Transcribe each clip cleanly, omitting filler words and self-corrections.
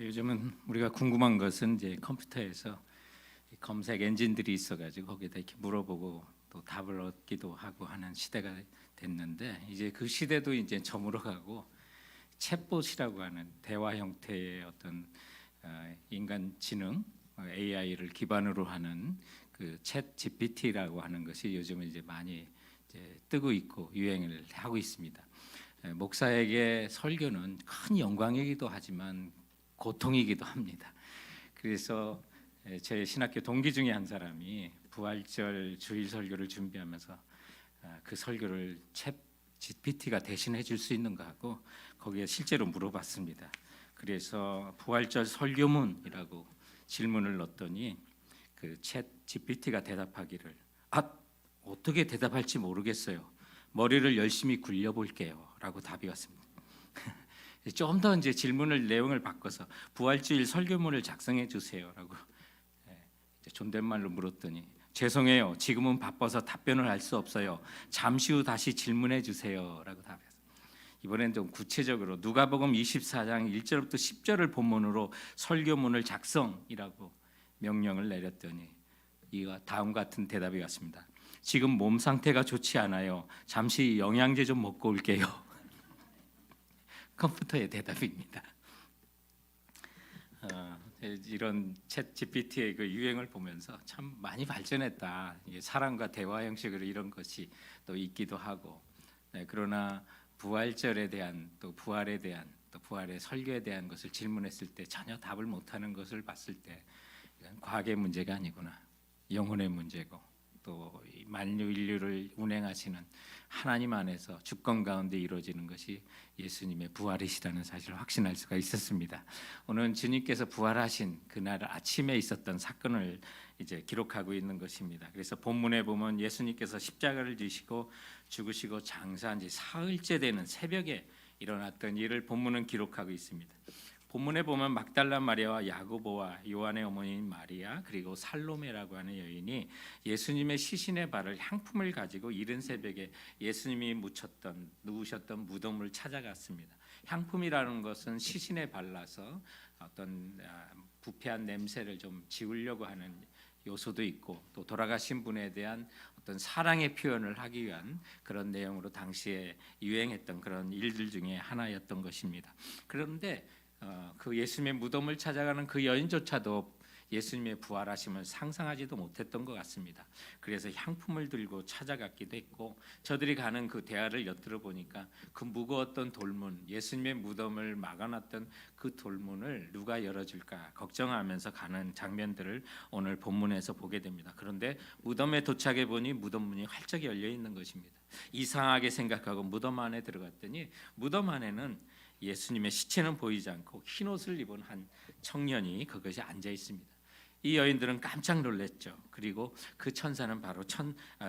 요즘은 우리가 궁금한 것은 이제 컴퓨터에서 검색 엔진들이 있어가지고 거기다 이렇게 물어보고 또 답을 얻기도 하고 하는 시대가 됐는데, 이제 그 시대도 이제 저물어가고 챗봇이라고 하는 대화 형태의 어떤 인간 지능 AI를 기반으로 하는 그 챗 GPT라고 하는 것이 요즘은 이제 많이 이제 뜨고 있고 유행을 하고 있습니다. 목사에게 설교는 큰 영광이기도 하지만 고통이기도 합니다. 그래서 제 신학교 동기 중에 한 사람이 부활절 주일 설교를 준비하면서 그 설교를 챗 GPT가 대신해 줄 수 있는가 하고 거기에 실제로 물어봤습니다. 그래서 부활절 설교문이라고 질문을 넣었더니 그 챗 GPT가 대답하기를 어떻게 대답할지 모르겠어요. 머리를 열심히 굴려볼게요 라고 답이 왔습니다. 좀 더 이제 질문을 내용을 바꿔서 부활주일 설교문을 작성해 주세요라고 존댓말로 물었더니 죄송해요. 지금은 바빠서 답변을 할 수 없어요. 잠시 후 다시 질문해 주세요라고 답했어요. 이번엔 좀 구체적으로 누가복음 24장 1절부터 10절을 본문으로 설교문을 작성이라고 명령을 내렸더니 이와 다음 같은 대답이 왔습니다. 지금 몸 상태가 좋지 않아요. 잠시 영양제 좀 먹고 올게요. 컴퓨터의 대답입니다. 이런 챗 GPT의 그 유행을 보면서 참 많이 발전했다. 이게 사람과 대화 형식으로 이런 것이 또 있기도 하고, 그러나 부활절에 대한 또 부활에 대한 또 부활의 설교에 대한 것을 질문했을 때 전혀 답을 못하는 것을 봤을 때 이건 과학의 문제가 아니구나, 영혼의 문제고 또 만유 인류를 운행하시는 하나님 안에서 주권 가운데 이루어지는 것이 예수님의 부활이시라는 사실을 확신할 수가 있었습니다. 오늘 주님께서 부활하신 그날 아침에 있었던 사건을 이제 기록하고 있는 것입니다. 그래서 본문에 보면 예수님께서 십자가를 지시고 죽으시고 장사한 지 사흘째 되는 새벽에 일어났던 일을 본문은 기록하고 있습니다. 본문에 보면 막달라 마리아와 야고보와 요한의 어머니인 마리아 그리고 살로메라고 하는 여인이 예수님의 시신의 발을 향품을 가지고 이른 새벽에 예수님이 누우셨던 무덤을 찾아갔습니다. 향품이라는 것은 시신에 발라서 어떤 부패한 냄새를 좀 지우려고 하는 요소도 있고, 또 돌아가신 분에 대한 어떤 사랑의 표현을 하기 위한 그런 내용으로 당시에 유행했던 그런 일들 중에 하나였던 것입니다. 그런데 그 예수님의 무덤을 찾아가는 그 여인조차도 예수님의 부활하심을 상상하지도 못했던 것 같습니다. 그래서 향품을 들고 찾아갔기도 했고, 저들이 가는 그 대화를 엿들어 보니까 그 무거웠던 돌문, 예수님의 무덤을 막아놨던 그 돌문을 누가 열어줄까 걱정하면서 가는 장면들을 오늘 본문에서 보게 됩니다. 그런데 무덤에 도착해 보니 무덤 문이 활짝 열려 있는 것입니다. 이상하게 생각하고 무덤 안에 들어갔더니 무덤 안에는 예수님의 시체는 보이지 않고 흰 옷을 입은 한 청년이 그것이 앉아 있습니다. 이 여인들은 깜짝 놀랐죠. 그리고 그 천사는 바로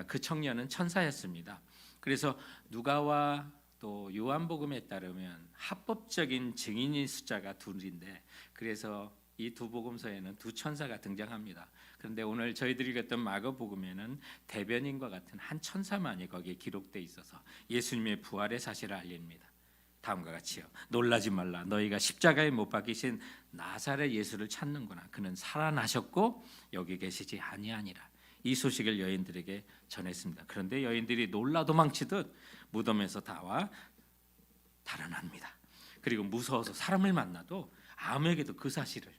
그 청년은 천사였습니다. 그래서 누가와 또 요한복음에 따르면 합법적인 증인의 숫자가 둘인데, 그래서 이 두 복음서에는 두 천사가 등장합니다. 그런데 오늘 저희들이 읽었던 마가복음에는 대변인과 같은 한 천사만이 거기에 기록돼 있어서 예수님의 부활의 사실을 알립니다. 다음과 같이요. 놀라지 말라. 너희가 십자가에 못 박히신 나사렛 예수를 찾는구나. 그는 살아나셨고 여기 계시지 아니하니라. 이 소식을 여인들에게 전했습니다. 그런데 여인들이 놀라 도망치듯 무덤에서 나와 달아납니다. 그리고 무서워서 사람을 만나도 아무에게도 그 사실을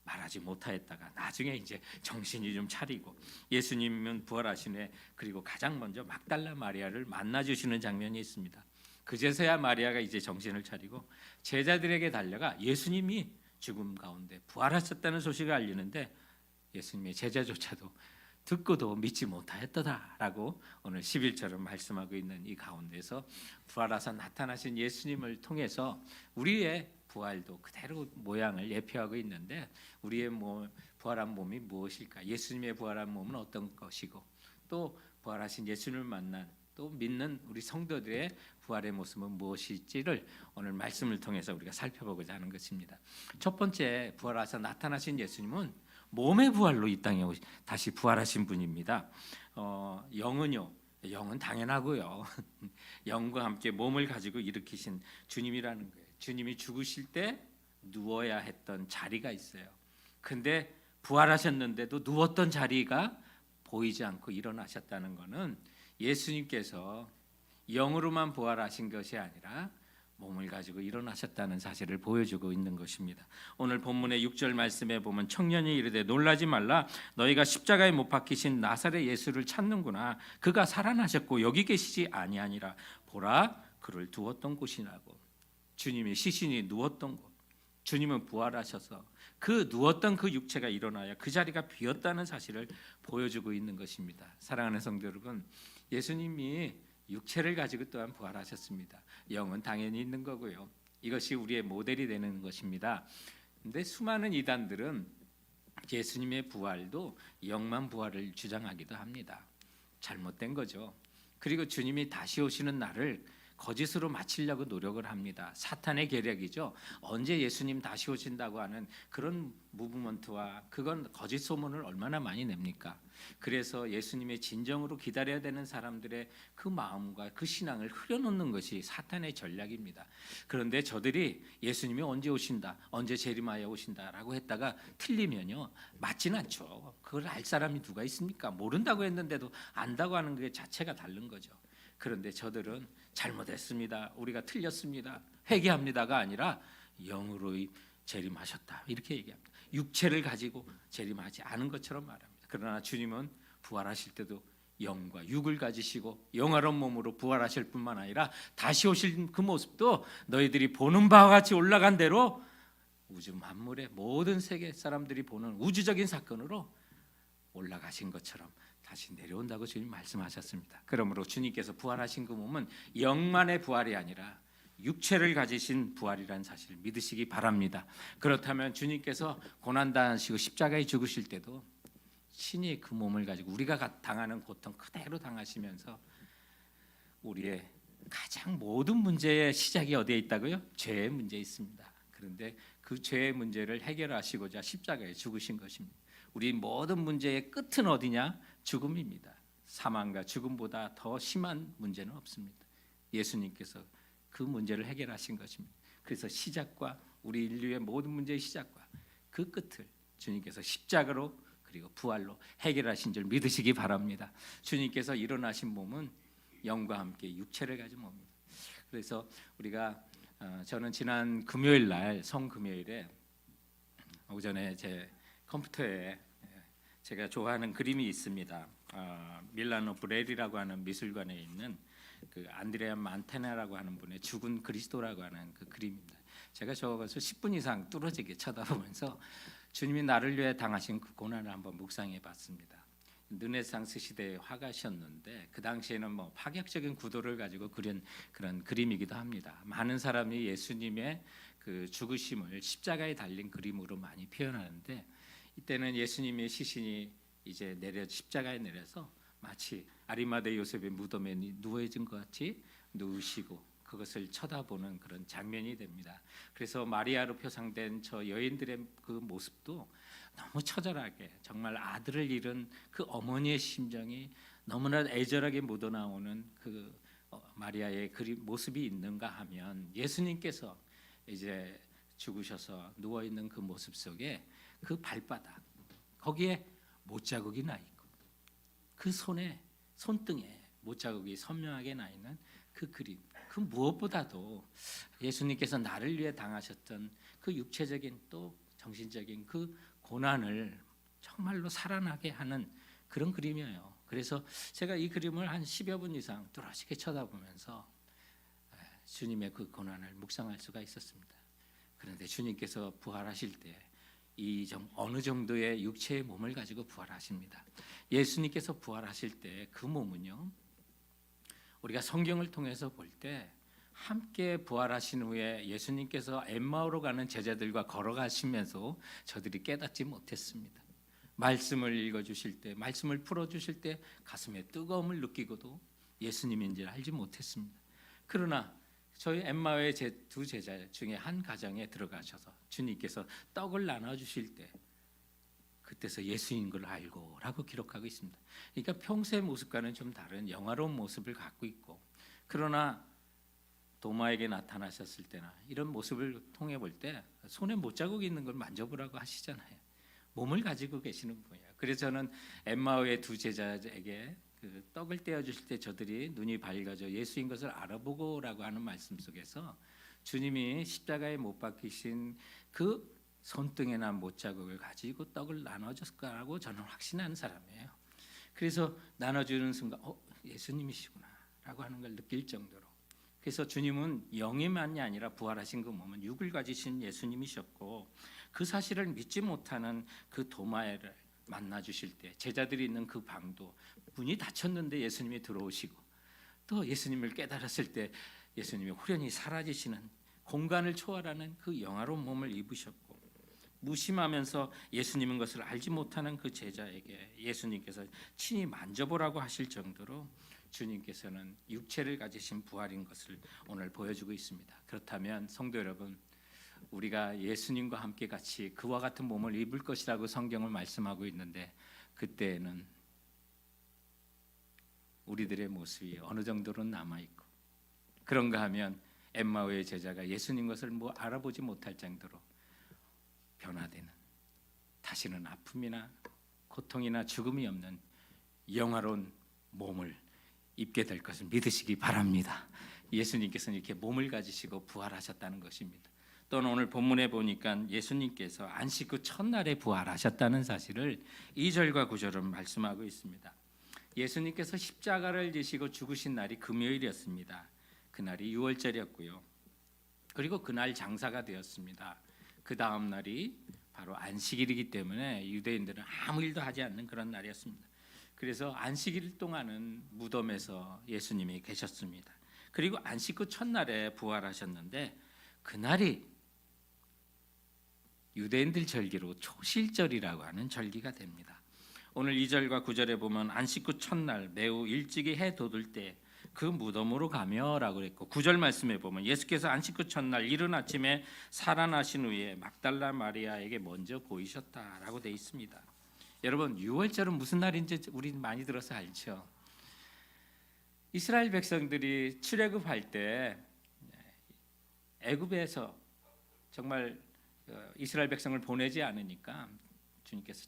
말하지 못하였다가 나중에 이제 정신이 좀 차리고 예수님은 부활하시네, 그리고 가장 먼저 막달라 마리아를 만나 주시는 장면이 있습니다. 그제서야 마리아가 이제 정신을 차리고 제자들에게 달려가 예수님이 죽음 가운데 부활하셨다는 소식을 알리는데, 예수님의 제자조차도 듣고도 믿지 못하였다라고 오늘 11절은 말씀하고 있는 이 가운데서 부활하사 나타나신 예수님을 통해서 우리의 부활도 그대로 모양을 예표하고 있는데, 우리의 부활한 몸이 무엇일까? 예수님의 부활한 몸은 어떤 것이고, 또 부활하신 예수님을 만난 또 믿는 우리 성도들의 부활의 모습은 무엇일지를 오늘 말씀을 통해서 우리가 살펴보고자 하는 것입니다. 첫 번째, 부활하셔 나타나신 예수님은 몸의 부활로 이 땅에 다시 부활하신 분입니다. 영은요, 영은 당연하고요. 영과 함께 몸을 가지고 일으키신 주님이라는 거예요. 주님이 죽으실 때 누워야 했던 자리가 있어요. 근데 부활하셨는데도 누웠던 자리가 보이지 않고 일어나셨다는 것은 예수님께서 영으로만 부활하신 것이 아니라 몸을 가지고 일어나셨다는 사실을 보여주고 있는 것입니다. 오늘 본문의 6절 말씀에 보면 청년이 이르되 놀라지 말라 너희가 십자가에 못 박히신 나사렛 예수를 찾는구나. 그가 살아나셨고 여기 계시지 아니하니라. 보라 그를 두었던 곳이라고. 주님이 시신이 누웠던 곳, 주님은 부활하셔서 그 누웠던 그 육체가 일어나야 그 자리가 비었다는 사실을 보여주고 있는 것입니다. 사랑하는 성도 여러분, 예수님이 육체를 가지고 또한 부활하셨습니다. 영은 당연히 있는 거고요. 이것이 우리의 모델이 되는 것입니다. 근데 수많은 이단들은 예수님의 부활도 영만 부활을 주장하기도 합니다. 잘못된 거죠. 그리고 주님이 다시 오시는 날을 거짓으로 맞추려고 노력을 합니다. 사탄의 계략이죠. 언제 예수님 다시 오신다고 하는 그런 무브먼트와 그건 거짓 소문을 얼마나 많이 냅니까? 그래서 예수님의 진정으로 기다려야 되는 사람들의 그 마음과 그 신앙을 흐려놓는 것이 사탄의 전략입니다. 그런데 저들이 예수님이 언제 오신다, 언제 재림하여 오신다라고 했다가 틀리면요 맞진 않죠. 그걸 알 사람이 누가 있습니까? 모른다고 했는데도 안다고 하는 게 자체가 다른 거죠. 그런데 저들은 잘못했습니다, 우리가 틀렸습니다, 회개합니다가 아니라 영으로 재림하셨다 이렇게 얘기합니다. 육체를 가지고 재림하지 않은 것처럼 말합니다. 그러나 주님은 부활하실 때도 영과 육을 가지시고 영화로운 몸으로 부활하실 뿐만 아니라 다시 오실 그 모습도 너희들이 보는 바와 같이 올라간 대로 우주 만물의 모든 세계 사람들이 보는 우주적인 사건으로 올라가신 것처럼 다시 내려온다고 주님 말씀하셨습니다. 그러므로 주님께서 부활하신 그 몸은 영만의 부활이 아니라 육체를 가지신 부활이라는 사실을 믿으시기 바랍니다. 그렇다면 주님께서 고난당하시고 십자가에 죽으실 때도 신이 그 몸을 가지고 우리가 당하는 고통 그대로 당하시면서 우리의 가장 모든 문제의 시작이 어디에 있다고요? 죄의 문제에 있습니다. 그런데 그 죄의 문제를 해결하시고자 십자가에 죽으신 것입니다. 우리 모든 문제의 끝은 어디냐? 죽음입니다. 사망과 죽음보다 더 심한 문제는 없습니다. 예수님께서 그 문제를 해결하신 것입니다. 그래서 시작과 우리 인류의 모든 문제의 시작과 그 끝을 주님께서 십자가로 그리고 부활로 해결하신 줄 믿으시기 바랍니다. 주님께서 일어나신 몸은 영과 함께 육체를 가진 몸입니다. 그래서 우리가 저는 지난 금요일 날 성금요일에 오전에 제 컴퓨터에 제가 좋아하는 그림이 있습니다. 밀라노 브렐이라고 하는 미술관에 있는 그 안드레아 만테나라고 하는 분의 죽은 그리스도라고 하는 그 그림입니다. 제가 저것을 10분 이상 뚫어지게 쳐다보면서 주님이 나를 위해 당하신 그 고난을 한번 묵상해 봤습니다. 르네상스 시대의 화가셨는데 그 당시에는 뭐 파격적인 구도를 가지고 그린 그런 그림이기도 합니다. 많은 사람이 예수님의 그 죽으심을 십자가에 달린 그림으로 많이 표현하는데 이때는 예수님의 시신이 이제 십자가에 내려서 마치 아리마대 요셉의 무덤에 누워있는 것 같이 누우시고 그것을 쳐다보는 그런 장면이 됩니다. 그래서 마리아로 표상된 저 여인들의 그 모습도 너무 처절하게 정말 아들을 잃은 그 어머니의 심정이 너무나 애절하게 묻어나오는 그 마리아의 그림 모습이 있는가 하면 예수님께서 이제 죽으셔서 누워 있는 그 모습 속에 그 발바닥 거기에 못자국이 나 있고 그 손등에 못자국이 선명하게 나 있는 그 그림, 그 무엇보다도 예수님께서 나를 위해 당하셨던 그 육체적인 또 정신적인 그 고난을 정말로 살아나게 하는 그런 그림이에요. 그래서 제가 이 그림을 한 10여 분 이상 뚫어지게 쳐다보면서 주님의 그 고난을 묵상할 수가 있었습니다. 그런데 주님께서 부활하실 때 이 어느 정도의 육체의 몸을 가지고 부활하십니다. 예수님께서 부활하실 때 그 몸은요, 우리가 성경을 통해서 볼 때 함께 부활하신 후에 예수님께서 엠마오로 가는 제자들과 걸어가시면서 저들이 깨닫지 못했습니다. 말씀을 읽어주실 때, 말씀을 풀어주실 때 가슴에 뜨거움을 느끼고도 예수님인지 알지 못했습니다. 그러나 저희 엠마오의 두 제자 중에 한 가정에 들어가셔서 주님께서 떡을 나눠주실 때 그때서 예수인 걸 알고 라고 기록하고 있습니다. 그러니까 평소의 모습과는 좀 다른 영화로운 모습을 갖고 있고, 그러나 도마에게 나타나셨을 때나 이런 모습을 통해 볼 때 손에 못자국이 있는 걸 만져보라고 하시잖아요. 몸을 가지고 계시는 분이에요. 그래서 저는 엠마오의 두 제자에게 그 떡을 떼어 주실 때 저들이 눈이 밝아져 예수인 것을 알아보고라고 하는 말씀 속에서 주님이 십자가에 못 박히신 그 손등에 난 못자국을 가지고 떡을 나눠줬을 거라고 저는 확신하는 사람이에요. 그래서 나눠주는 순간 예수님이시구나라고 하는 걸 느낄 정도로, 그래서 주님은 영이만이 아니라 부활하신 그 몸은 육을 가지신 예수님이셨고, 그 사실을 믿지 못하는 그 도마를 만나 주실 때 제자들이 있는 그 방도 문이 닫혔는데 예수님이 들어오시고, 또 예수님을 깨달았을 때 예수님이 후련히 사라지시는 공간을 초월하는 그 영화로운 몸을 입으셨고, 무심하면서 예수님인 것을 알지 못하는 그 제자에게 예수님께서 친히 만져보라고 하실 정도로 주님께서는 육체를 가지신 부활인 것을 오늘 보여주고 있습니다. 그렇다면 성도 여러분, 우리가 예수님과 함께 같이 그와 같은 몸을 입을 것이라고 성경을 말씀하고 있는데, 그때에는 우리들의 모습이 어느 정도로 남아있고, 그런가 하면 엠마오의 제자가 예수님 것을 알아보지 못할 정도로 변화되는, 다시는 아픔이나 고통이나 죽음이 없는 영화로운 몸을 입게 될 것을 믿으시기 바랍니다. 예수님께서는 이렇게 몸을 가지시고 부활하셨다는 것입니다. 또는 오늘 본문에 보니까 예수님께서 안식 후 첫날에 부활하셨다는 사실을 2절과 9절은 말씀하고 있습니다. 예수님께서 십자가를 지시고 죽으신 날이 금요일이었습니다. 그날이 6월절이었고요. 그리고 그날 장사가 되었습니다. 그 다음 날이 바로 안식일이기 때문에 유대인들은 아무 일도 하지 않는 그런 날이었습니다. 그래서 안식일 동안은 무덤에서 예수님이 계셨습니다. 그리고 안식 후 첫날에 부활하셨는데, 그날이 유대인들 절기로 초실절이라고 하는 절기가 됩니다. 오늘 2절과 9절에 보면 안식 후 첫날 매우 일찍이 해 돋을 때 그 무덤으로 가며라고 그랬고, 9절 말씀에 보면 예수께서 안식 후 첫날 이른 아침에 살아나신 후에 막달라 마리아에게 먼저 보이셨다라고 되어 있습니다. 여러분, 6월절은 무슨 날인지 우리 많이 들어서 알죠. 이스라엘 백성들이 출애굽할 때 애굽에서 정말 이스라엘 백성을 보내지 않으니까 주님께서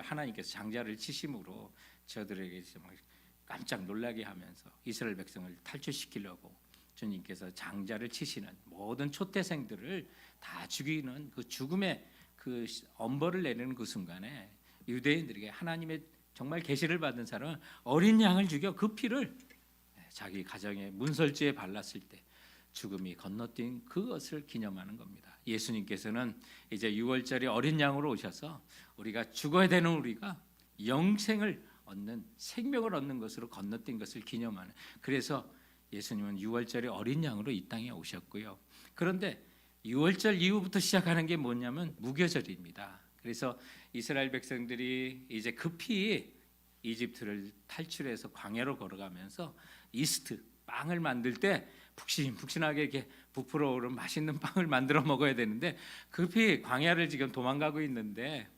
하나님께서 장자를 치심으로 저들에게 정말 깜짝 놀라게 하면서 이스라엘 백성을 탈출시키려고 주님께서 장자를 치시는 모든 초태생들을 다 죽이는 그 죽음의 그 엄벌을 내리는 그 순간에 유대인들에게 하나님의 정말 계시를 받은 사람은 어린 양을 죽여 그 피를 자기 가정의 문설주에 발랐을 때 죽음이 건너뛴 그것을 기념하는 겁니다. 예수님께서는 이제 6월절에 어린 양으로 오셔서 우리가 죽어야 되는 우리가 영생을 얻는, 생명을 얻는 것으로 건너뛴 것을 기념하는, 그래서 예수님은 6월절에 어린 양으로 이 땅에 오셨고요. 그런데 6월절 이후부터 시작하는 게 뭐냐면 무교절입니다. 그래서 이스라엘 백성들이 이제 급히 이집트를 탈출해서 광야로 걸어가면서 이스트 빵을 만들 때 푹신푹신하게 이렇게 부풀어 오른 맛있는 빵을 만들어 먹어야 되는데, 급히 광야를 지금 도망가고 있는데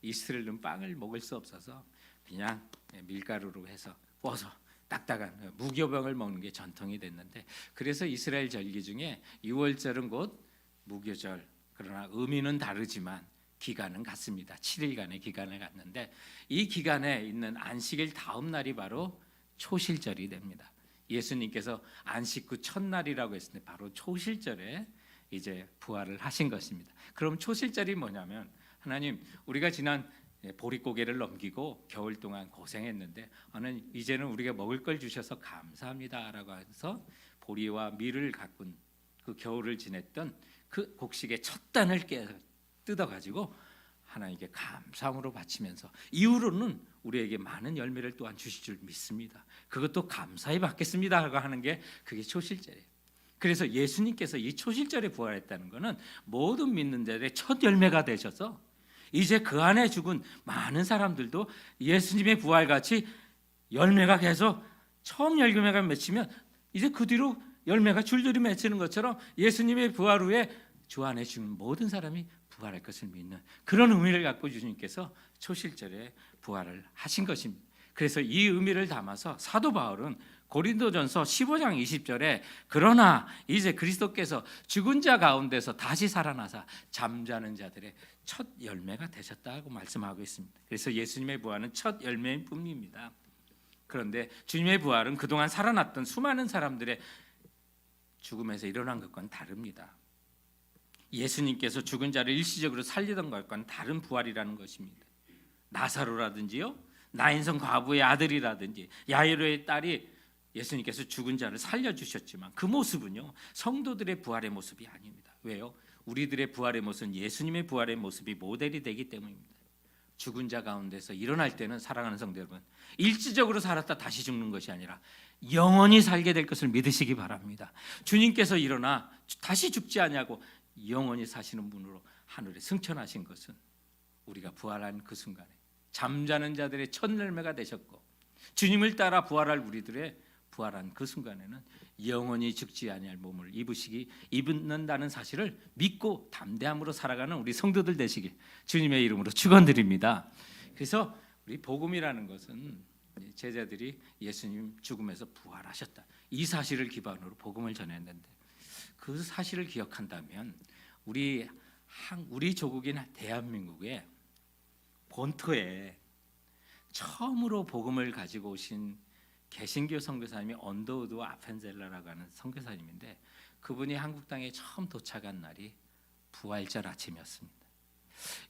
이스트를 넣은 빵을 먹을 수 없어서 그냥 밀가루로 해서 꿔서 딱딱한 무교병을 먹는 게 전통이 됐는데, 그래서 이스라엘 절기 중에 6월절은 곧 무교절, 그러나 의미는 다르지만 기간은 같습니다. 7일간의 기간을 갖는데, 이 기간에 있는 안식일 다음 날이 바로 초실절이 됩니다. 예수님께서 안식 후 첫날이라고 했을 때 바로 초실절에 이제 부활을 하신 것입니다. 그럼 초실절이 뭐냐면, 하나님, 우리가 지난 보릿고개를 넘기고 겨울 동안 고생했는데 이제는 우리가 먹을 걸 주셔서 감사합니다라고 해서 보리와 밀을 가꾼 그 겨울을 지냈던 그 곡식의 첫 단을 뜯어가지고 하나님께 감사함으로 바치면서 이후로는 우리에게 많은 열매를 또한 주실 줄 믿습니다. 그것도 감사히 받겠습니다라고 하는 게 그게 초실절이에요. 그래서 예수님께서 이 초실절에 부활했다는 것은 모든 믿는 자들의 첫 열매가 되셔서 이제 그 안에 죽은 많은 사람들도 예수님의 부활같이 열매가 계속 처음 열매가 맺히면 이제 그 뒤로 열매가 줄줄이 맺히는 것처럼 예수님의 부활 후에 주 안에 죽은 모든 사람이 부활할 것을 믿는 그런 의미를 갖고 주님께서 초실절에 부활을 하신 것입니다. 그래서 이 의미를 담아서 사도 바울은 고린도전서 15장 20절에 그러나 이제 그리스도께서 죽은 자 가운데서 다시 살아나사 잠자는 자들의 첫 열매가 되셨다고 말씀하고 있습니다. 그래서 예수님의 부활은 첫 열매일 뿐입니다. 그런데 주님의 부활은 그동안 살아났던 수많은 사람들의 죽음에서 일어난 것과는 다릅니다. 예수님께서 죽은 자를 일시적으로 살리던 것과는 다른 부활이라는 것입니다. 나사로라든지요, 나인성 과부의 아들이라든지 야이로의 딸이 예수님께서 죽은 자를 살려주셨지만 그 모습은요, 성도들의 부활의 모습이 아닙니다. 왜요? 우리들의 부활의 모습은 예수님의 부활의 모습이 모델이 되기 때문입니다. 죽은 자 가운데서 일어날 때는, 사랑하는 성도 여러분, 일시적으로 살았다 다시 죽는 것이 아니라 영원히 살게 될 것을 믿으시기 바랍니다. 주님께서 일어나 다시 죽지 아니하고 영원히 사시는 분으로 하늘에 승천하신 것은 우리가 부활한 그 순간에 잠자는 자들의 첫 열매가 되셨고, 주님을 따라 부활할 우리들의 부활한 그 순간에는 영원히 죽지 아니할 몸을 입는다는 사실을 믿고 담대함으로 살아가는 우리 성도들 되시길 주님의 이름으로 축원드립니다. 그래서 우리 복음이라는 것은 제자들이 예수님 죽음에서 부활하셨다, 이 사실을 기반으로 복음을 전했는데, 그 사실을 기억한다면 우리 조국인 대한민국의 본토에 처음으로 복음을 가지고 오신 개신교 선교사님이 언더우드 아펜젤러라고 하는 선교사님인데, 그분이 한국 땅에 처음 도착한 날이 부활절 아침이었습니다.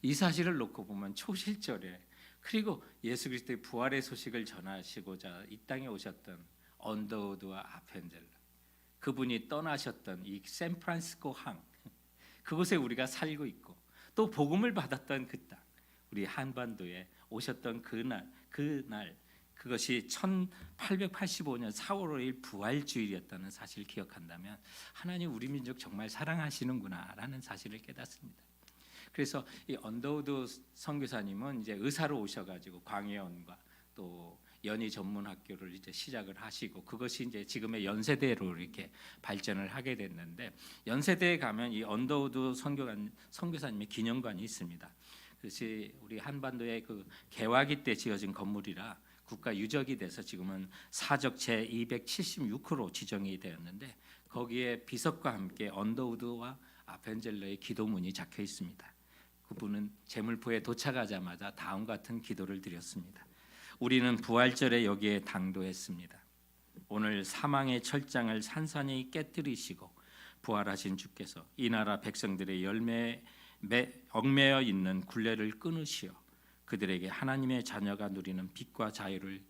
이 사실을 놓고 보면 초실절에, 그리고 예수 그리스도의 부활의 소식을 전하시고자 이 땅에 오셨던 언더우드와 아펜젤러, 그분이 떠나셨던 이 샌프란시스코 항, 그곳에 우리가 살고 있고 또 복음을 받았던 그 땅, 우리 한반도에 오셨던 그날 그것이 1885년 4월 5일 부활주일이었다는 사실을 기억한다면 하나님 우리 민족 정말 사랑하시는구나라는 사실을 깨닫습니다. 그래서 이 언더우드 선교사님은 이제 의사로 오셔가지고 광해원과 또 연희 전문학교를 이제 시작을 하시고, 그것이 이제 지금의 연세대로 이렇게 발전을 하게 됐는데, 연세대에 가면 이 언더우드 선교사님의 기념관이 있습니다. 그것이 우리 한반도의 그 개화기 때 지어진 건물이라 국가 유적이 돼서 지금은 사적 제 276호로 지정이 되었는데, 거기에 비석과 함께 언더우드와 아펜젤러의 기도문이 적혀 있습니다. 그분은 제물포에 도착하자마자 다음과 같은 기도를 드렸습니다. 우리는 부활절에 여기에 당도했습니다. 오늘 사망의 철장을 산산히 깨뜨리시고 부활하신 주께서 이 나라 백성들의 얽매여 있는 굴레를 끊으시어 그들에게 하나님의 자녀가 누리는 빛과 자유를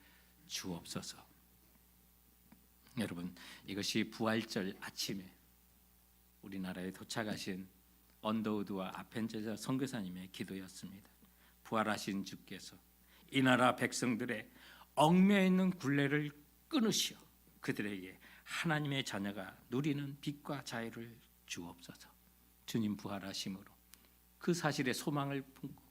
주옵소서. 여러분, 이것이 부활절 아침에 우리나라에 도착하신 언더우드와 아펜젤러 선교사님의 기도였습니다. 부활하신 주께서 이 나라 백성들의 얽매여 있는 굴레를 끊으시어 그들에게 하나님의 자녀가 누리는 빛과 자유를 주옵소서. 주님 부활하심으로 그 사실에 소망을 품고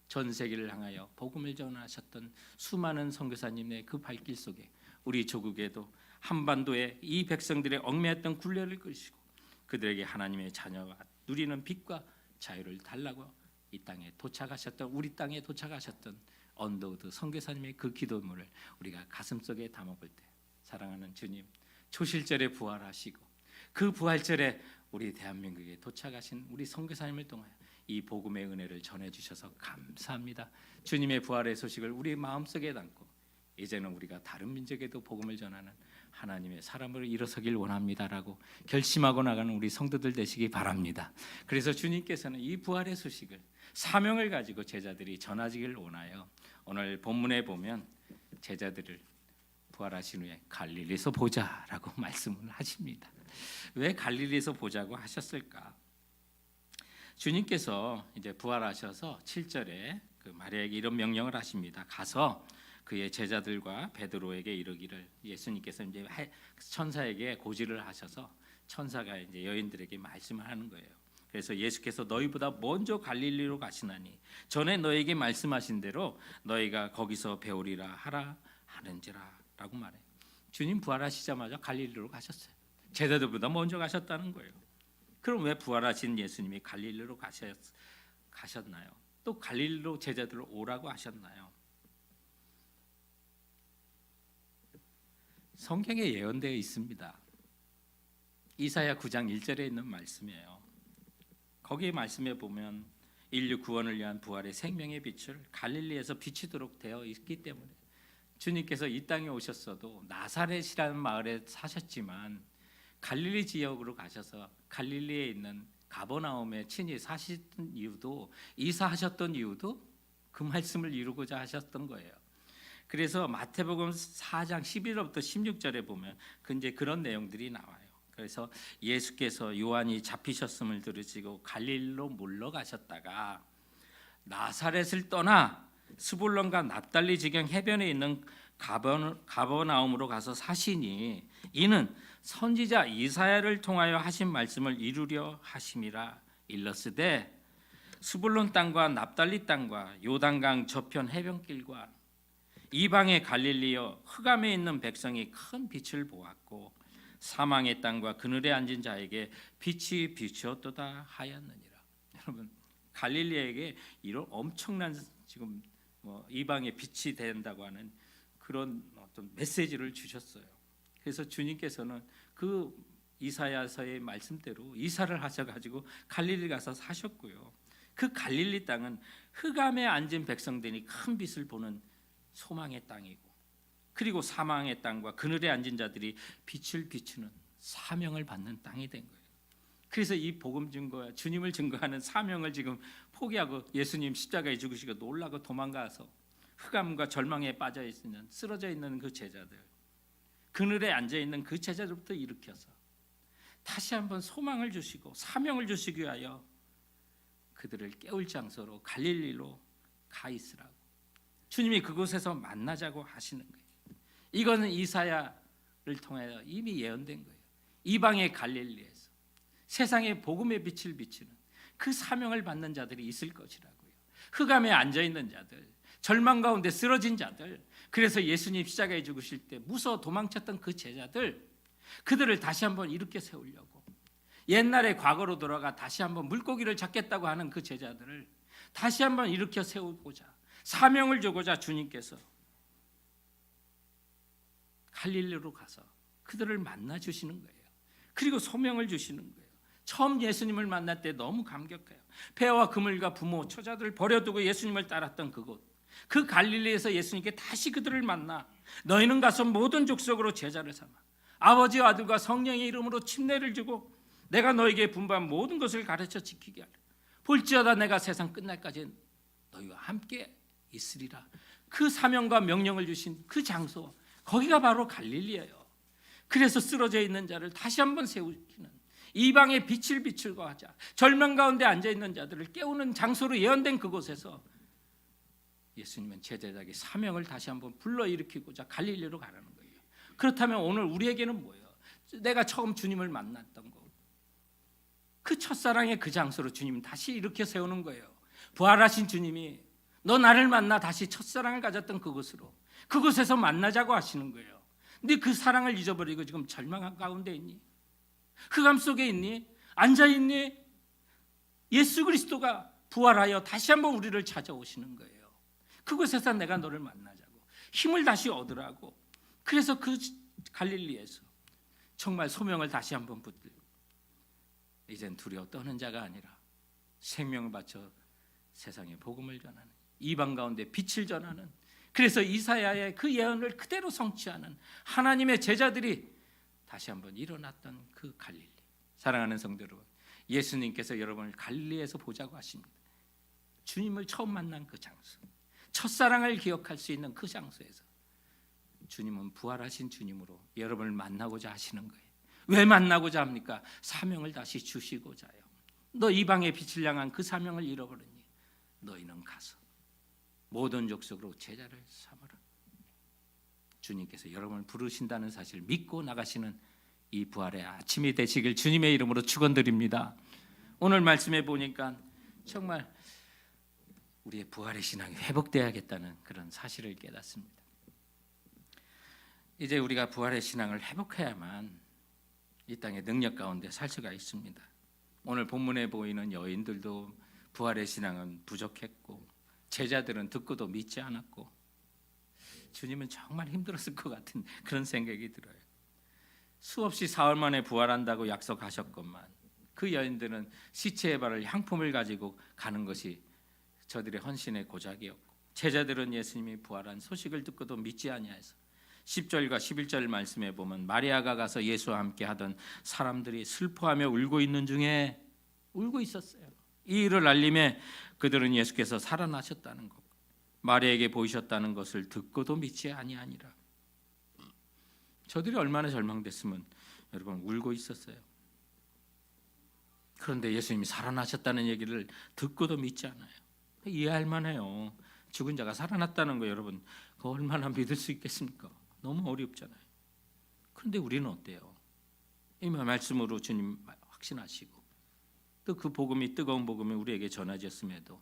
전 세계를 향하여 복음을 전하셨던 수많은 선교사님의 그 발길 속에 우리 조국에도 한반도에 이 백성들의 얽매였던 굴레를 끄시고 그들에게 하나님의 자녀가 누리는 빛과 자유를 달라고 이 땅에 도착하셨던, 우리 땅에 도착하셨던 언더우드 선교사님의 그 기도문을 우리가 가슴속에 담아볼 때, 사랑하는 주님, 초실절에 부활하시고 그 부활절에 우리 대한민국에 도착하신 우리 선교사님을 통하여 이 복음의 은혜를 전해주셔서 감사합니다. 주님의 부활의 소식을 우리 마음속에 담고 이제는 우리가 다른 민족에도 복음을 전하는 하나님의 사람으로 일어서길 원합니다라고 결심하고 나가는 우리 성도들 되시기 바랍니다. 그래서 주님께서는 이 부활의 소식을, 사명을 가지고 제자들이 전하기를 원하여 오늘 본문에 보면 제자들을 부활하신 후에 갈릴리에서 보자라고 말씀을 하십니다. 왜 갈릴리에서 보자고 하셨을까? 주님께서 이제 부활하셔서 7절에 그 마리아에게 이런 명령을 하십니다. 가서 그의 제자들과 베드로에게 이르기를, 예수님께서 이제 천사에게 고지를 하셔서 천사가 이제 여인들에게 말씀을 하는 거예요. 그래서 예수께서 너희보다 먼저 갈릴리로 가시나니 전에 너에게 말씀하신 대로 너희가 거기서 배우리라 하라 하는지라라고 말해요. 주님 부활하시자마자 갈릴리로 가셨어요. 제자들보다 먼저 가셨다는 거예요. 그럼 왜 부활하신 예수님이 갈릴리로 가셨나요? 또 갈릴리로 제자들을 오라고 하셨나요? 성경에 예언되어 있습니다. 이사야 9장 1절에 있는 말씀이에요. 거기 말씀에 보면 인류 구원을 위한 부활의 생명의 빛을 갈릴리에서 비치도록 되어 있기 때문에 주님께서 이 땅에 오셨어도 나사렛이라는 마을에 사셨지만 갈릴리 지역으로 가셔서 갈릴리에 있는 가버나움에 친히 사셨던 이유도, 이사하셨던 이유도 그 말씀을 이루고자 하셨던 거예요. 그래서 마태복음 4장 11절부터 16절에 보면 이제 그런 내용들이 나와요. 그래서 예수께서 요한이 잡히셨음을 들으시고 갈릴리로 물러가셨다가 나사렛을 떠나 스불론과 납달리 지경 해변에 있는 가버나움으로 가서 사시니 이는 선지자 이사야를 통하여 하신 말씀을 이루려 하심이라. 일러스되 스불론 땅과 납달리 땅과 요단강 저편 해변길과 이방의 갈릴리여 흑암에 있는 백성이 큰 빛을 보았고 사망의 땅과 그늘에 앉은 자에게 빛이 비추었도다 하였느니라. 여러분, 갈릴리에게 이런 엄청난 지금 이방의 빛이 된다고 하는 그런 어떤 메시지를 주셨어요. 그래서 주님께서는 그 이사야서의 말씀대로 이사를 하셔가지고 갈릴리 가서 사셨고요. 그 갈릴리 땅은 흑암에 앉은 백성들이 큰 빛을 보는 소망의 땅이고, 그리고 사망의 땅과 그늘에 앉은 자들이 빛을 비추는 사명을 받는 땅이 된 거예요. 그래서 이 복음 증거, 주님을 증거하는 사명을 지금 포기하고 예수님 십자가에 죽으시고 놀라고 도망가서 흑암과 절망에 빠져 있는, 쓰러져 있는 그 제자들, 그늘에 앉아 있는 그 제자들부터 일으켜서 다시 한번 소망을 주시고 사명을 주시기 위하여 그들을 깨울 장소로 갈릴리로 가 있으라고 주님이 그곳에서 만나자고 하시는 거예요. 이거는 이사야를 통하여 이미 예언된 거예요. 이방의 갈릴리에서 세상에 복음의 빛을 비추는 그 사명을 받는 자들이 있을 것이라고요. 흑암에 앉아 있는 자들, 절망 가운데 쓰러진 자들, 그래서 예수님 십자가에 죽으실 때 무서워 도망쳤던 그 제자들, 그들을 다시 한번 일으켜 세우려고, 옛날의 과거로 돌아가 다시 한번 물고기를 잡겠다고 하는 그 제자들을 다시 한번 일으켜 세우고자, 사명을 주고자 주님께서 갈릴리로 가서 그들을 만나 주시는 거예요. 그리고 소명을 주시는 거예요. 처음 예수님을 만날 때 너무 감격해요. 배와 그물과 부모, 처자들을 버려두고 예수님을 따랐던 그곳, 그 갈릴리에서 예수님께 다시 그들을 만나 너희는 가서 모든 족속으로 제자를 삼아 아버지와 아들과 성령의 이름으로 침례를 주고 내가 너에게 분부한 모든 것을 가르쳐 지키게 하라. 볼지어다 내가 세상 끝날까지 너희와 함께 있으리라. 그 사명과 명령을 주신 그 장소, 거기가 바로 갈릴리예요. 그래서 쓰러져 있는 자를 다시 한번 세우기는, 이방의 빛을 비추고 하자, 절망 가운데 앉아 있는 자들을 깨우는 장소로 예언된 그곳에서 예수님은 제자에게 사명을 다시 한번 불러일으키고자 갈릴리로 가라는 거예요. 그렇다면 오늘 우리에게는 뭐예요? 내가 처음 주님을 만났던 거, 그 첫사랑의 그 장소로 주님 다시 일으켜 세우는 거예요. 부활하신 주님이 너 나를 만나 다시 첫사랑을 가졌던 그곳으로, 그곳에서 만나자고 하시는 거예요. 근데 그 사랑을 잊어버리고 지금 절망한 가운데 있니? 흑암 속에 있니? 앉아있니? 예수 그리스도가 부활하여 다시 한번 우리를 찾아오시는 거예요. 그곳에서 내가 너를 만나자고, 힘을 다시 얻으라고. 그래서 그 갈릴리에서 정말 소명을 다시 한번 붙들고, 이젠 두려워 떠는 자가 아니라 생명을 바쳐 세상에 복음을 전하는, 이방 가운데 빛을 전하는, 그래서 이사야의 그 예언을 그대로 성취하는 하나님의 제자들이 다시 한번 일어났던 그 갈릴리. 사랑하는 성도 여러분, 예수님께서 여러분을 갈릴리에서 보자고 하십니다. 주님을 처음 만난 그 장소, 첫사랑을 기억할 수 있는 그 장소에서 주님은 부활하신 주님으로 여러분을 만나고자 하시는 거예요. 왜 만나고자 합니까? 사명을 다시 주시고자요. 너 이방의 빛을 향한 그 사명을 잃어버렸니? 너희는 가서 모든 족속으로 제자를 삼으라. 주님께서 여러분을 부르신다는 사실을 믿고 나가시는 이 부활의 아침이 되시길 주님의 이름으로 축원드립니다. 오늘 말씀해 보니까 정말 우리의 부활의 신앙이 회복되어야겠다는 그런 사실을 깨닫습니다. 이제 우리가 부활의 신앙을 회복해야만 이 땅의 능력 가운데 살 수가 있습니다. 오늘 본문에 보이는 여인들도 부활의 신앙은 부족했고 제자들은 듣고도 믿지 않았고, 주님은 정말 힘들었을 것 같은 그런 생각이 들어요. 수없이 사흘 만에 부활한다고 약속하셨건만 그 여인들은 시체의 발을 향품을 가지고 가는 것이 저들의 헌신의 고작이었고, 제자들은 예수님이 부활한 소식을 듣고도 믿지 아니하여서 10절과 11절 말씀에 보면 마리아가 가서 예수와 함께 하던 사람들이 슬퍼하며 울고 있는 중에 울고 있었어요. 이 일을 알림에 그들은 예수께서 살아나셨다는 것, 마리아에게 보이셨다는 것을 듣고도 믿지 아니하니라. 저들이 얼마나 절망됐으면 여러분 울고 있었어요. 그런데 예수님이 살아나셨다는 얘기를 듣고도 믿지 않아요. 이해할 만해요. 죽은 자가 살아났다는 거 여러분 그거 얼마나 믿을 수 있겠습니까? 너무 어렵잖아요. 그런데 우리는 어때요? 이 말씀으로 주님 확신하시고 또 그 복음이 뜨거운 복음이 우리에게 전해졌음에도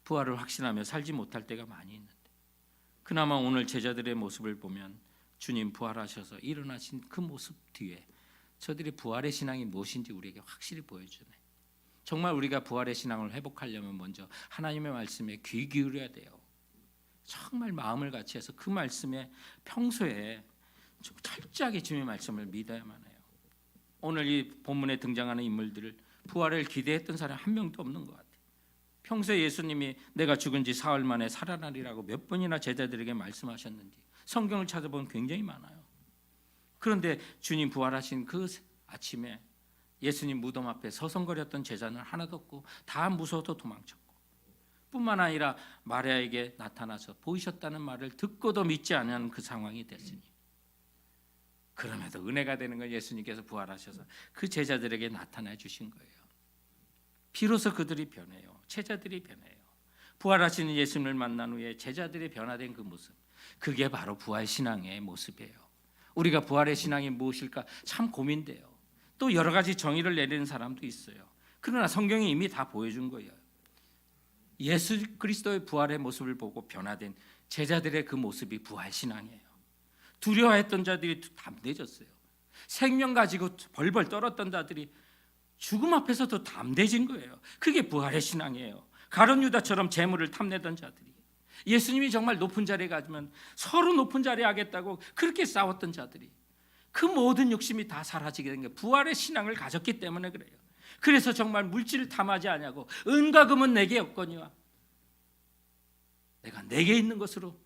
부활을 확신하며 살지 못할 때가 많이 있는데, 그나마 오늘 제자들의 모습을 보면 주님 부활하셔서 일어나신 그 모습 뒤에 저들의 부활의 신앙이 무엇인지 우리에게 확실히 보여주네. 정말 우리가 부활의 신앙을 회복하려면 먼저 하나님의 말씀에 귀 기울여야 돼요. 정말 마음을 같이 해서 그 말씀에 평소에 좀 철저하게 주님의 말씀을 믿어야만 해요. 오늘 이 본문에 등장하는 인물들을 부활을 기대했던 사람 한 명도 없는 것 같아요. 평소에 예수님이 내가 죽은 지 사흘 만에 살아나리라고 몇 번이나 제자들에게 말씀하셨는지 성경을 찾아보면 굉장히 많아요. 그런데 주님 부활하신 그 아침에 예수님 무덤 앞에 서성거렸던 제자는 하나도 없고 다 무서워서 도망쳤고, 뿐만 아니라 마리아에게 나타나서 보이셨다는 말을 듣고도 믿지 않는 그 상황이 됐으니, 그럼에도 은혜가 되는 건 예수님께서 부활하셔서 그 제자들에게 나타나 주신 거예요. 비로소 그들이 변해요. 제자들이 변해요. 부활하시는 예수님을 만난 후에 제자들이 변화된 그 모습, 그게 바로 부활 신앙의 모습이에요. 우리가 부활의 신앙이 무엇일까 참 고민돼요. 또 여러 가지 정의를 내리는 사람도 있어요. 그러나 성경이 이미 다 보여준 거예요. 예수 그리스도의 부활의 모습을 보고 변화된 제자들의 그 모습이 부활 신앙이에요. 두려워했던 자들이 담대해졌어요. 생명 가지고 벌벌 떨었던 자들이 죽음 앞에서도 담대해진 거예요. 그게 부활의 신앙이에요. 가룟 유다처럼 재물을 탐내던 자들이 예수님이 정말 높은 자리에 가지면 서로 높은 자리에 하겠다고 그렇게 싸웠던 자들이 그 모든 욕심이 다 사라지게 된 게 부활의 신앙을 가졌기 때문에 그래요. 그래서 정말 물질을 탐하지 아니하고 은과 금은 내게 없거니와 내가 내게 있는 것으로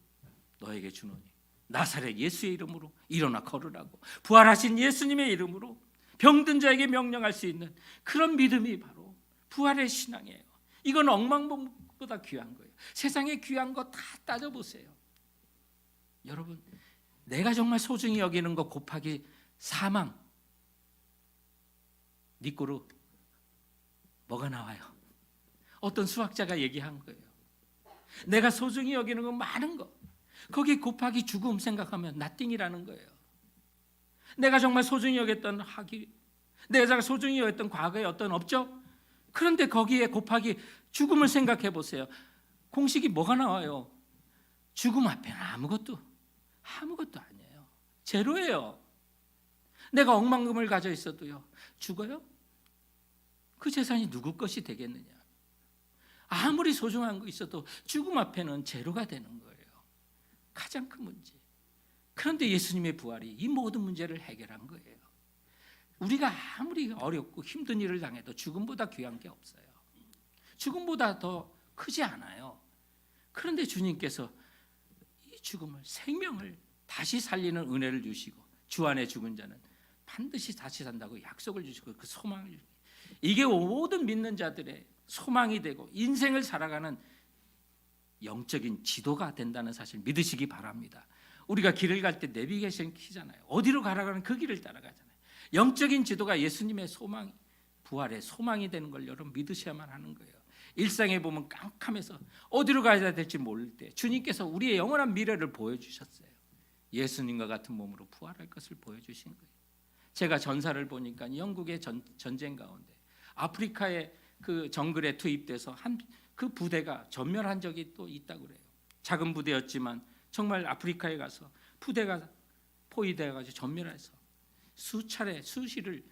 너에게 주노니 나사렛 예수의 이름으로 일어나 걸으라고, 부활하신 예수님의 이름으로 병든 자에게 명령할 수 있는 그런 믿음이 바로 부활의 신앙이에요. 이건 억만보다 귀한 거예요. 세상에 귀한 거 다 따져보세요. 여러분, 내가 정말 소중히 여기는 거 곱하기 사망, 네 거로 뭐가 나와요? 어떤 수학자가 얘기한 거예요. 내가 소중히 여기는 거 많은 거, 거기 곱하기 죽음 생각하면 nothing이라는 거예요. 내가 정말 소중히 여겼던 학위, 내가 소중히 여겼던 과거의 어떤 업적, 그런데 거기에 곱하기 죽음을 생각해 보세요. 공식이 뭐가 나와요? 죽음 앞에는 아무것도 아니에요. 제로예요. 내가 억만금을 가져 있어도요, 죽어요? 그 재산이 누구 것이 되겠느냐? 아무리 소중한 거 있어도 죽음 앞에는 제로가 되는 거예요. 가장 큰 문제. 그런데 예수님의 부활이 이 모든 문제를 해결한 거예요. 우리가 아무리 어렵고 힘든 일을 당해도 죽음보다 귀한 게 없어요. 죽음보다 더 크지 않아요. 그런데 주님께서 이 죽음을, 생명을 다시 살리는 은혜를 주시고 주 안에 죽은 자는 반드시 다시 산다고 약속을 주시고 그 소망을 주시고, 이게 모든 믿는 자들의 소망이 되고 인생을 살아가는 영적인 지도가 된다는 사실 믿으시기 바랍니다. 우리가 길을 갈 때 내비게이션 키잖아요. 어디로 가라가는 그 길을 따라가잖아요. 영적인 지도가 예수님의 소망, 부활의 소망이 되는 걸 여러분 믿으셔야만 하는 거예요. 일상에 보면 깜깜해서 어디로 가야 될지 모를 때 주님께서 우리의 영원한 미래를 보여주셨어요. 예수님과 같은 몸으로 부활할 것을 보여주신 거예요. 제가 전사를 보니까 영국의 전쟁 가운데 아프리카의 그 정글에 투입돼서 그 부대가 전멸한 적이 또 있다고 그래요. 작은 부대였지만 정말 아프리카에 가서 부대가 포위되어가지고 전멸해서 수차례 수시를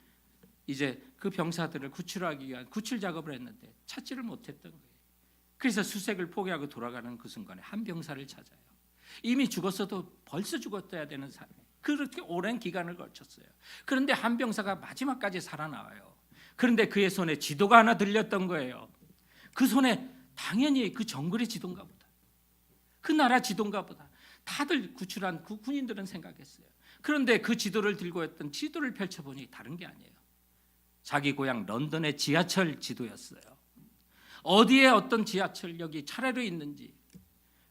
이제 그 병사들을 구출하기 위한 구출 작업을 했는데 찾지를 못했던 거예요. 그래서 수색을 포기하고 돌아가는 그 순간에 한 병사를 찾아요. 이미 죽었어도 벌써 죽었어야 되는 사람이 그렇게 오랜 기간을 거쳤어요. 그런데 한 병사가 마지막까지 살아나와요. 그런데 그의 손에 지도가 하나 들렸던 거예요. 그 손에 당연히 그 정글의 지도인가 보다, 그 나라 지도인가 보다, 다들 구출한 그 군인들은 생각했어요. 그런데 그 지도를 들고 했던 지도를 펼쳐보니 다른 게 아니에요. 자기 고향 런던의 지하철 지도였어요. 어디에 어떤 지하철역이 차례로 있는지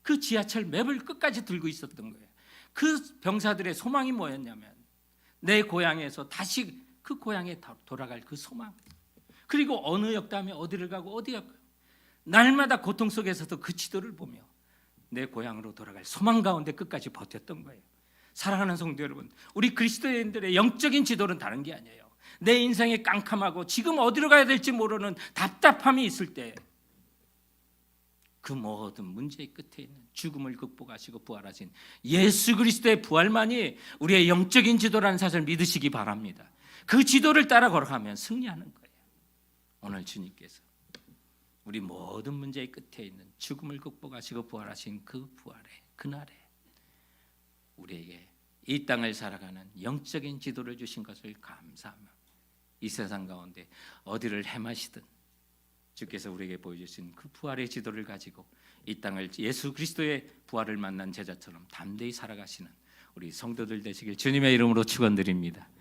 그 지하철 맵을 끝까지 들고 있었던 거예요. 그 병사들의 소망이 뭐였냐면 내 고향에서 다시 그 고향에 돌아갈 그 소망, 그리고 어느 역 다음에 어디를 가고 어디 역, 날마다 고통 속에서도 그 지도를 보며 내 고향으로 돌아갈 소망 가운데 끝까지 버텼던 거예요. 사랑하는 성도 여러분, 우리 그리스도인들의 영적인 지도는 다른 게 아니에요. 내 인생이 깜깜하고 지금 어디로 가야 될지 모르는 답답함이 있을 때 그 모든 문제의 끝에 있는 죽음을 극복하시고 부활하신 예수 그리스도의 부활만이 우리의 영적인 지도라는 사실을 믿으시기 바랍니다. 그 지도를 따라 걸어가면 승리하는 거예요. 오늘 주님께서 우리 모든 문제의 끝에 있는 죽음을 극복하시고 부활하신 그 부활의 그날에 우리에게 이 땅을 살아가는 영적인 지도를 주신 것을 감사하며 이 세상 가운데 어디를 헤마시든 주께서 우리에게 보여주신 그 부활의 지도를 가지고 이 땅을 예수 그리스도의 부활을 만난 제자처럼 담대히 살아가시는 우리 성도들 되시길 주님의 이름으로 축원드립니다.